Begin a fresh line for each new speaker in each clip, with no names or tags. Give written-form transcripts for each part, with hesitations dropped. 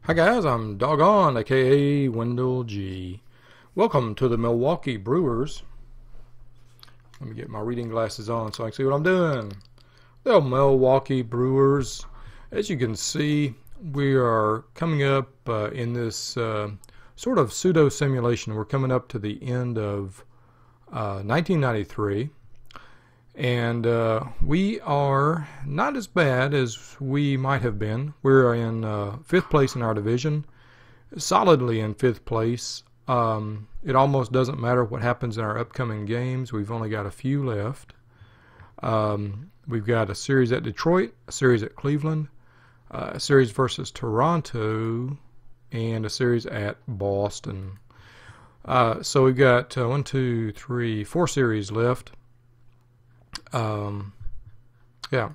Hi guys, I'm Doggone, aka Wendell G. Welcome to the Milwaukee Brewers. Let me get my reading glasses on so I can see what I'm doing. The Milwaukee Brewers. As you can see, we are coming up in this sort of pseudo simulation. We're coming up to the end of 1993. And we are not as bad as we might have been. We're in 5th place in our division, solidly in 5th place. It almost doesn't matter what happens in our upcoming games. We've only got a few left. We've got a series at Detroit, a series at Cleveland, a series versus Toronto, and a series at Boston. So we've got 4 series left. Yeah.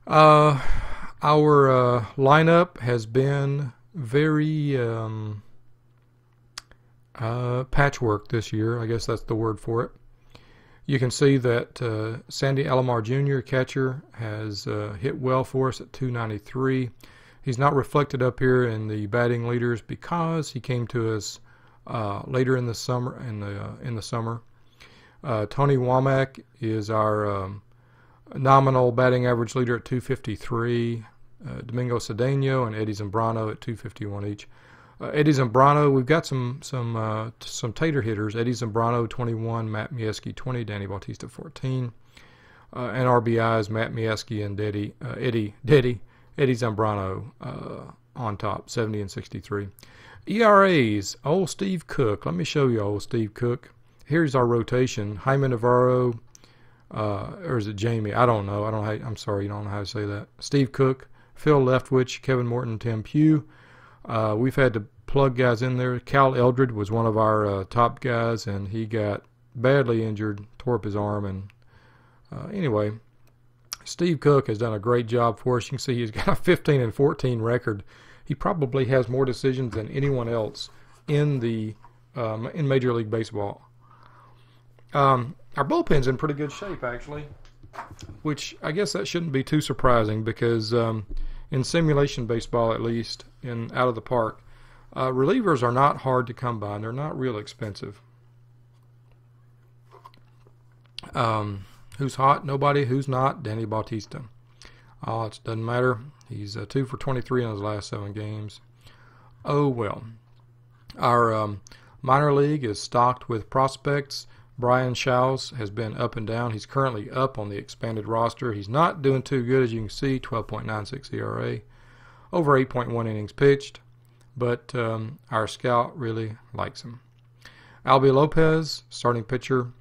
Our lineup has been very patchwork this year. I guess that's the word for it. You can see that Sandy Alomar Jr., catcher, has hit well for us at .293. He's not reflected up here in the batting leaders because he came to us later in the summer. Tony Womack is our nominal batting average leader at .253. Domingo Cedeno and Eddie Zambrano at .251 each. Eddie Zambrano, we've got some tater hitters. Eddie Zambrano 21, Matt Miesky 20, Danny Bautista 14, and RBIs Matt Miesky and Eddie Zambrano on top 70 and 63. ERAs, old Steve Cook. Let me show you old Steve Cook. Here's our rotation: Jaime Navarro, or is it Jamie? I don't know. I'm sorry, you don't know how to say that. Steve Cook, Phil Leftwich, Kevin Morton, Tim Pugh. We've had to plug guys in there. Cal Eldred was one of our top guys, and he got badly injured, tore up his arm. And anyway, Steve Cook has done a great job for us. You can see he's got a 15 and 14 record. He probably has more decisions than anyone else in Major League Baseball. Our bullpen's in pretty good shape, actually, which I guess that shouldn't be too surprising because in simulation baseball, at least, out of the park, relievers are not hard to come by, and they're not real expensive. Who's hot? Nobody. Who's not? Danny Bautista. Oh, it doesn't matter. He's 2 for 23 in his last 7 games. Oh, well. Our minor league is stocked with prospects. Brian Shows has been up and down. He's currently up on the expanded roster. He's not doing too good, as you can see, 12.96 ERA, over 8.1 innings pitched, but our scout really likes him. Albie Lopez, starting pitcher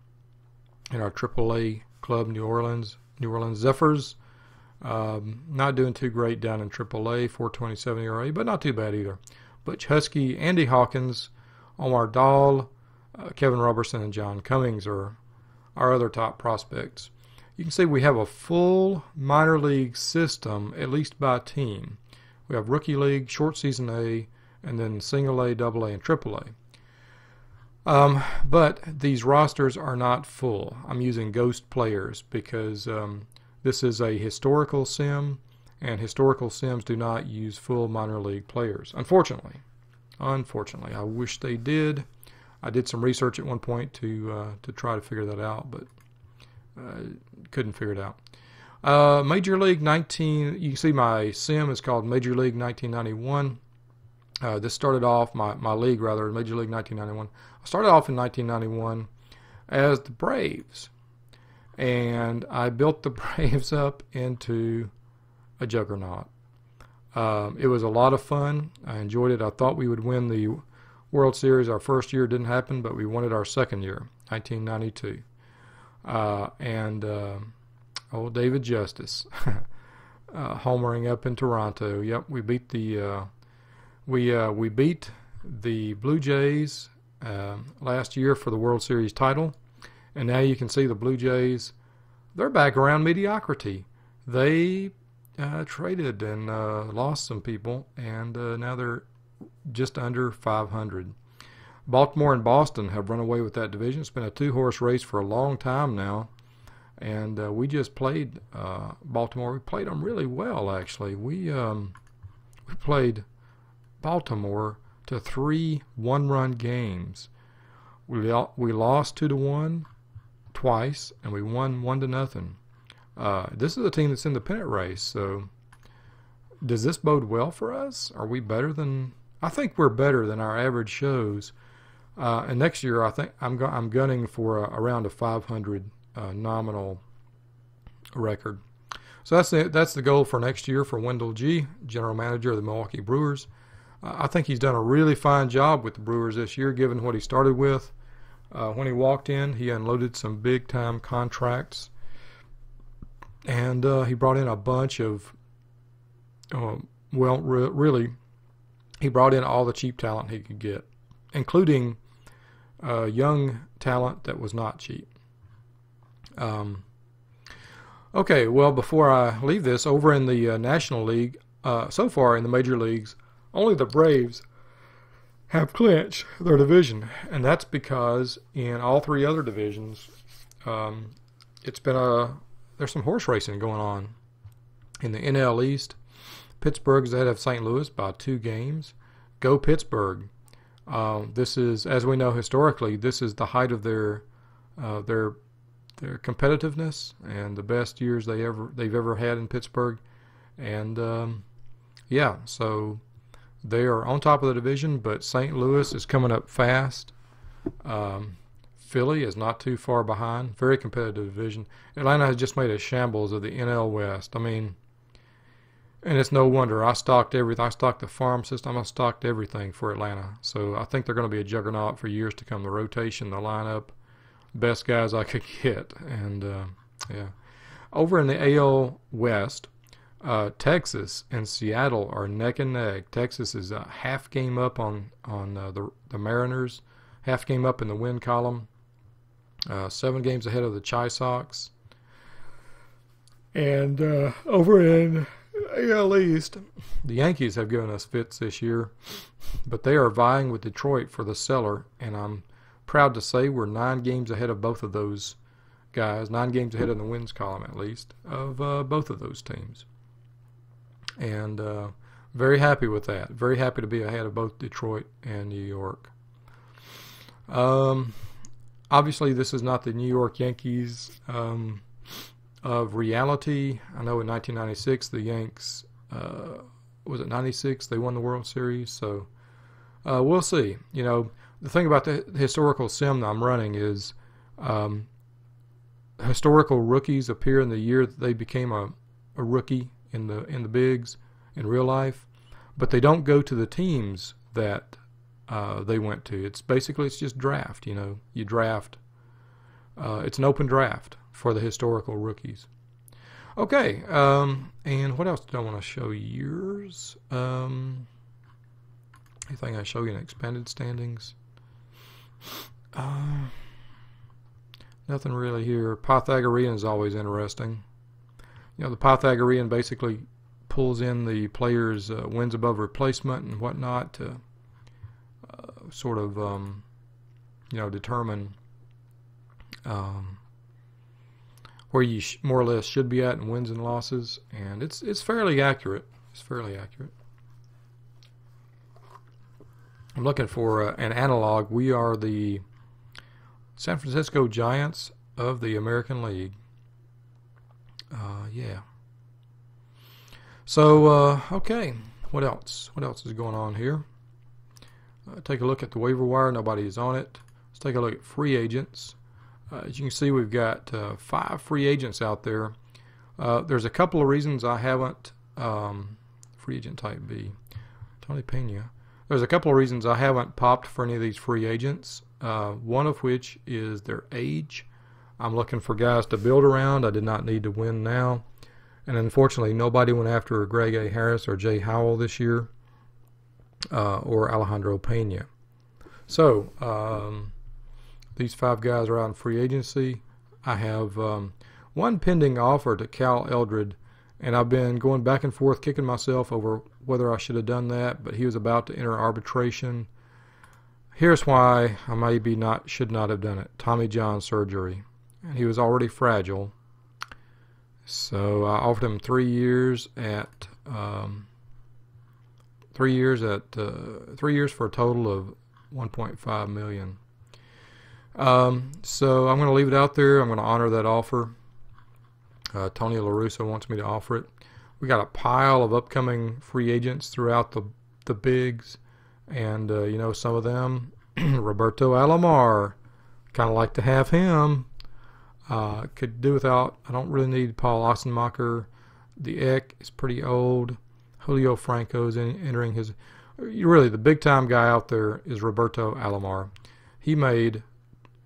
in our AAA club, New Orleans Zephyrs. Not doing too great down in AAA, 4.27 ERA, but not too bad either. Butch Husky, Andy Hawkins, Omar Dahl, Kevin Robertson, and John Cummings are our other top prospects. You can see we have a full minor league system, at least by team. We have Rookie League, Short Season A, and then Single A, Double A, and Triple A. But these rosters are not full. I'm using ghost players because this is a historical sim, and historical sims do not use full minor league players, unfortunately. I wish they did. I did some research at one point to try to figure that out, but couldn't figure it out. Major League 19, you can see my sim is called Major League 1991. This started off, my league rather, Major League 1991. I started off in 1991 as the Braves, and I built the Braves up into a juggernaut. It was a lot of fun. I enjoyed it. I thought we would win the World Series. Our first year didn't happen, but we won it our second year, 1992. Old David Justice, homering up in Toronto. Yep, we beat the we beat the Blue Jays last year for the World Series title, and now you can see the Blue Jays. They're back around mediocrity. They traded and lost some people, and now they're just under 500. Baltimore and Boston have run away with that division. It's been a 2-horse race for a long time now, and we just played Baltimore. We played them really well, actually. We played Baltimore to 3 one-run games. We lost 2-1 twice, and we won 1-0. This is a team that's in the pennant race, so does this bode well for us? Are we better than? I think we're better than our average shows. And next year, I think I'm gunning for around a 500 nominal record. So that's the goal for next year for Wendell G., general manager of the Milwaukee Brewers. I think he's done a really fine job with the Brewers this year, given what he started with. When he walked in, he unloaded some big-time contracts, and he brought in a bunch of, really, he brought in all the cheap talent he could get, including young talent that was not cheap. Okay, well, before I leave this, over in the National League, so far in the major leagues, only the Braves have clinched their division, and that's because in all 3 other divisions, there's some horse racing going on. In the NL East, Pittsburgh's ahead of St. Louis by 2 games. Go Pittsburgh! This is, as we know historically, this is the height of their competitiveness and the best years they've ever had in Pittsburgh, and so they are on top of the division. But St. Louis is coming up fast. Philly is not too far behind. Very competitive division. Atlanta has just made a shambles of the NL West. I mean, and it's no wonder. I stocked everything. I stocked the farm system. I stocked everything for Atlanta. So I think they're going to be a juggernaut for years to come. The rotation, the lineup, best guys I could get. And, over in the AL West, Texas and Seattle are neck and neck. Texas is a half game up on the Mariners, half game up in the win column, 7 games ahead of the Chi Sox. And over in AL East, the Yankees have given us fits this year, but they are vying with Detroit for the cellar, and I'm proud to say we're 9 games ahead of both of those guys, 9 games ahead in the wins column at least, of both of those teams. And very happy with that. Very happy to be ahead of both Detroit and New York. Obviously, this is not the New York Yankees of reality. I know in 1996, the Yanks, was it 96? They won the World Series. So we'll see. You know, the thing about the historical sim that I'm running is historical rookies appear in the year that they became a rookie in the bigs in real life, but they don't go to the teams that they went to. It's just draft. You know, you draft. It's an open draft for the historical rookies. Okay, and what else did I want to show yours? Anything I show you in expanded standings? Nothing really here. Pythagorean is always interesting. You know, the Pythagorean basically pulls in the players' wins above replacement and whatnot to sort of, determine where you more or less should be at in wins and losses, and it's fairly accurate. It's fairly accurate. I'm looking for an analog. We are the San Francisco Giants of the American League. Yeah. So, okay. What else? What else is going on here? Take a look at the waiver wire. Nobody is on it. Let's take a look at free agents. As you can see, we've got 5 free agents out there. There's a couple of reasons I haven't free agent type B, Tony Pena. There's a couple of reasons I haven't popped for any of these free agents. One of which is their age. I'm looking for guys to build around. I did not need to win now. And unfortunately, nobody went after Greg A. Harris or Jay Howell this year, or Alejandro Pena. So, these 5 guys are out in free agency. I have one pending offer to Cal Eldred, and I've been going back and forth kicking myself over whether I should have done that, but he was about to enter arbitration. Here's why I maybe should not have done it. Tommy John surgery. And he was already fragile. So I offered him 3 years at 3 years at 3 years for a total of $1.5 million. So I'm going to leave it out there. I'm going to honor that offer. Tony La Russa wants me to offer it. We got a pile of upcoming free agents throughout the bigs, and you know, some of them. Roberto Alomar, kind of like to have him. Could do without. I don't really need Paul Ossenmacher. The Eck is pretty old. Julio Franco's entering his. Really, the big time guy out there is Roberto Alomar. He made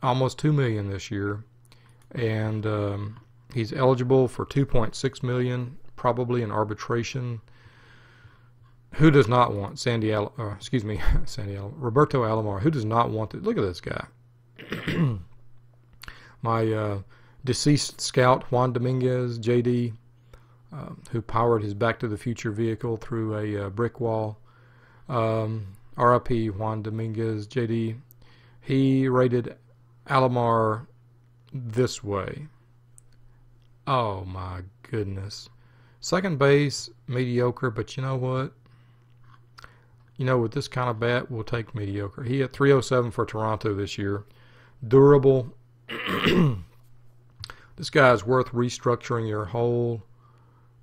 almost $2 million this year, and he's eligible for $2.6 million, probably in arbitration. Who does not want Roberto Alomar? Who does not want it? Look at this guy. My deceased scout, Juan Dominguez, JD, who powered his Back to the Future vehicle through a brick wall. RIP Juan Dominguez, JD. He rated Alomar this way. Oh my goodness. Second base, mediocre, but you know what? You know, with this kind of bat, we'll take mediocre. He hit .307 for Toronto this year. Durable. This guy is worth restructuring your whole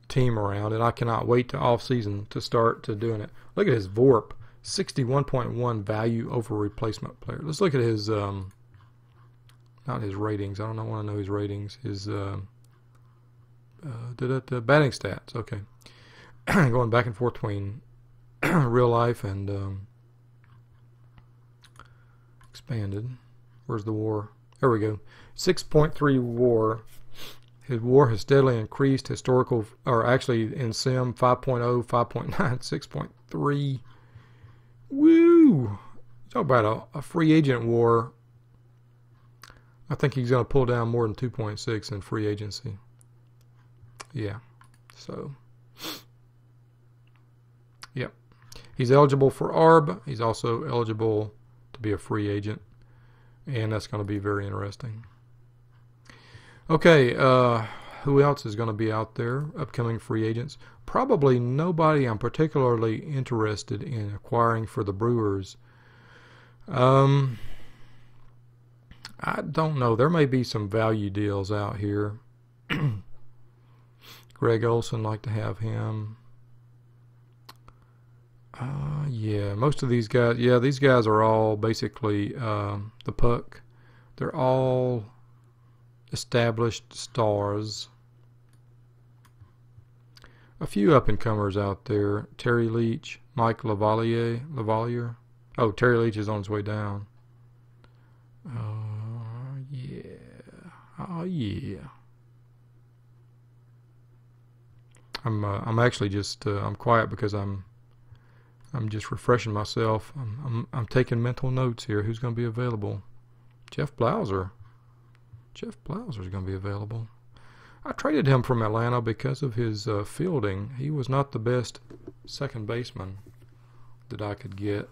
team around, and I cannot wait to offseason to start to doing it. Look at his VORP, 61.1 value over replacement player. Let's look at his, not his ratings. I don't want to know his ratings. His batting stats. Okay. Going back and forth between real life and expanded. Where's the WAR? There we go. 6.3 WAR. His WAR has steadily increased. Historical, or actually in Sim, 5.0, 5.9, 6.3. Woo! Talk about a free agent WAR. I think he's going to pull down more than 2.6 in free agency. Yeah. So, yep. He's eligible for ARB. He's also eligible to be a free agent. And that's going to be very interesting. Okay, who else is going to be out there? Upcoming free agents. Probably nobody I'm particularly interested in acquiring for the Brewers. I don't know. There may be some value deals out here. Greg Olson, like to have him. Yeah, most of these guys, these guys are all basically the puck. They're all established stars. A few up-and-comers out there. Terry Leach, Mike Lavalier. Oh, Terry Leach is on his way down. Yeah. Oh, yeah. I'm actually just I'm quiet because I'm just refreshing myself. I'm taking mental notes here. Who's going to be available? Jeff Blauser. Jeff Blauser is going to be available. I traded him from Atlanta because of his fielding. He was not the best second baseman that I could get.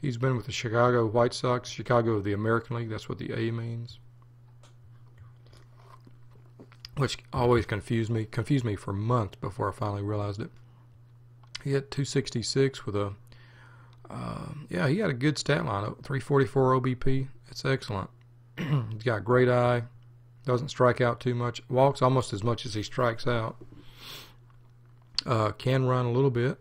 He's been with the Chicago White Sox, Chicago of the American League. That's what the A means. Which always confused me for months before I finally realized it. He hit .266 with a, he had a good stat line, 344 OBP. It's excellent. He's got a great eye, doesn't strike out too much, walks almost as much as he strikes out. Can run a little bit.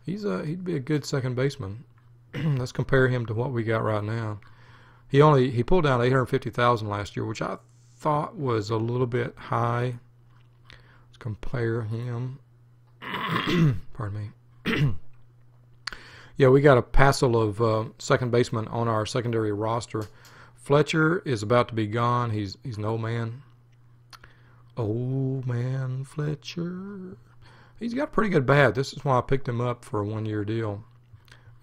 He'd be a good second baseman. Let's compare him to what we got right now. He pulled down 850,000 last year, which I thought was a little bit high. Let's compare him. Pardon me. Yeah, we got a passel of second baseman on our secondary roster. Fletcher is about to be gone. He's an old man. Old man Fletcher. He's got a pretty good bat. This is why I picked him up for a one-year deal.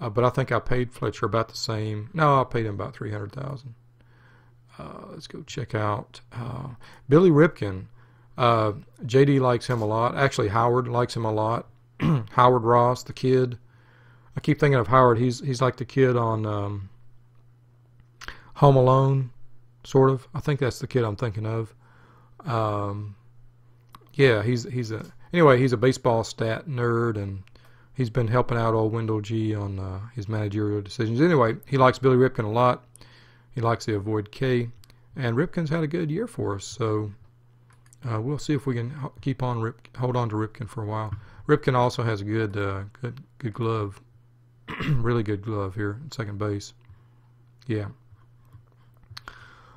But I think I paid Fletcher about the same. No, I paid him about $300,000. Let's go check out Billy Ripken. JD likes him a lot. Actually, Howard likes him a lot. Howard Ross, the kid. I keep thinking of Howard. He's like the kid on Home Alone, sort of. I think that's the kid I'm thinking of. Yeah, he's a baseball stat nerd, and he's been helping out old Wendell G on his managerial decisions. Anyway, he likes Billy Ripken a lot. He likes the avoid K, and Ripken's had a good year for us. So we'll see if we can hold on to Ripken for a while. Ripken also has a good glove, really good glove here at second base. Yeah.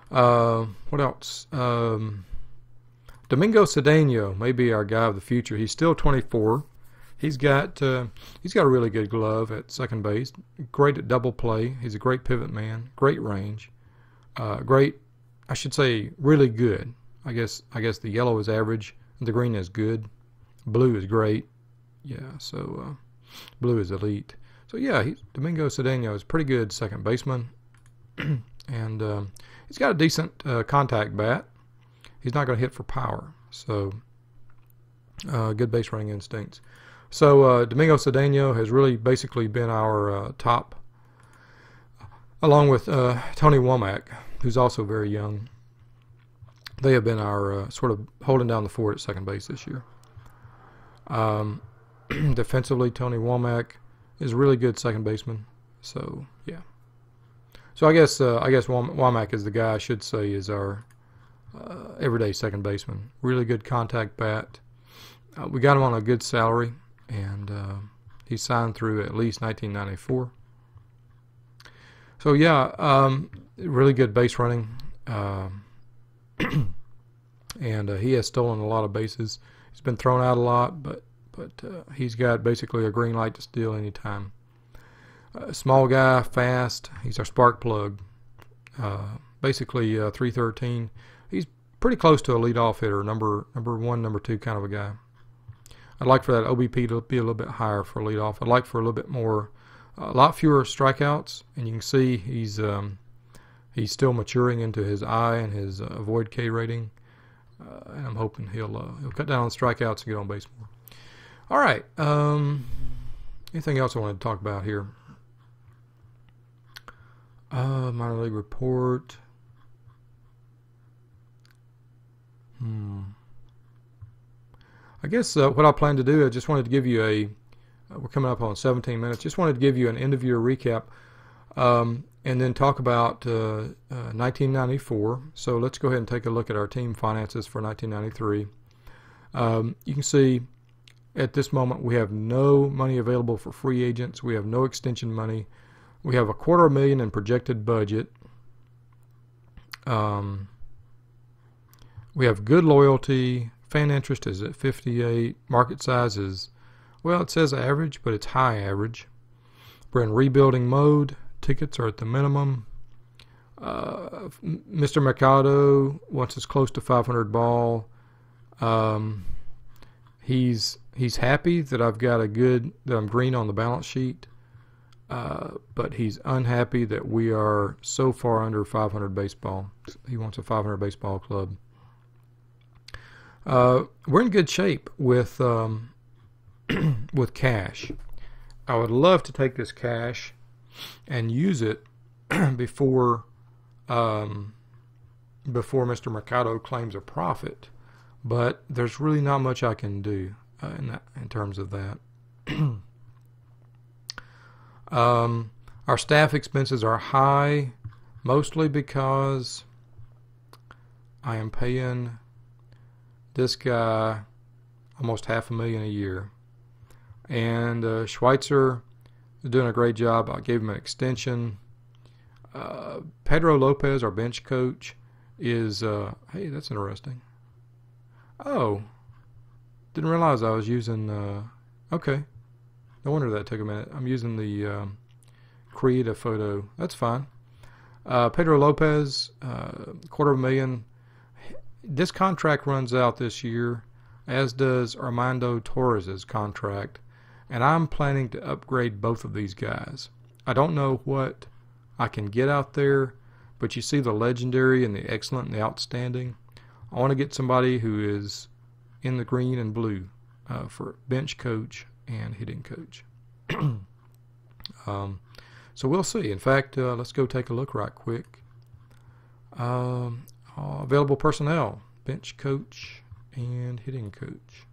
What else? Domingo Cedeno may be our guy of the future. He's still 24. He's got a really good glove at second base. Great at double play. He's a great pivot man. Great range. Really good. I guess the yellow is average. The green is good. Blue is great. Yeah. So blue is elite. So yeah, Domingo Cedeno is a pretty good second baseman, and he's got a decent contact bat. He's not going to hit for power. So good base running instincts. So Domingo Cedeno has really basically been our top, along with Tony Womack, who's also very young. They have been our sort of holding down the fort at second base this year. Defensively, Tony Womack is a really good second baseman. So yeah. So I guess Womack is the guy I should say is our everyday second baseman. Really good contact bat. We got him on a good salary, and he signed through at least 1994. So yeah, really good base running, and he has stolen a lot of bases. He's been thrown out a lot, but he's got basically a green light to steal anytime. Small guy, fast. He's our spark plug. Basically 313. He's pretty close to a leadoff hitter, number one, number two kind of a guy. I'd like for that OBP to be a little bit higher for leadoff. I'd like for a little bit more, a lot fewer strikeouts, and you can see he's still maturing into his I and his avoid K rating, and I'm hoping he'll cut down on strikeouts and get on base more. All right. Anything else I wanted to talk about here? Minor league report. I guess what I plan to do, I just wanted to give you we're coming up on 17 minutes, just wanted to give you an end of year recap, and then talk about 1994. So let's go ahead and take a look at our team finances for 1993. You can see at this moment we have no money available for free agents. We have no extension money. We have $250,000 in projected budget. We have good loyalty. Fan interest is at 58. Market size is, well, it says average, but it's high average. We're in rebuilding mode. Tickets are at the minimum. Mr. Mercado wants us close to 500 ball. He's happy that I'm green on the balance sheet. But he's unhappy that we are so far under 500 baseball. He wants a 500 baseball club. We're in good shape with with cash. I would love to take this cash and use it before Mr. Mercado claims a profit, but there's really not much I can do in terms of that. Our staff expenses are high, mostly because I am paying this guy almost $500,000 a year, and Schweitzer is doing a great job. I gave him an extension. Pedro Lopez, our bench coach, is hey, that's interesting. Oh, didn't realize I was using okay. No wonder that took a minute. I'm using the create a photo. That's fine. Pedro Lopez, $250,000. This contract runs out this year, as does Armando Torres' contract, and I'm planning to upgrade both of these guys. I don't know what I can get out there, but you see the legendary and the excellent and the outstanding. I want to get somebody who is in the green and blue for bench coach and hitting coach. So we'll see. In fact, let's go take a look right quick. Available personnel, bench coach and hitting coach.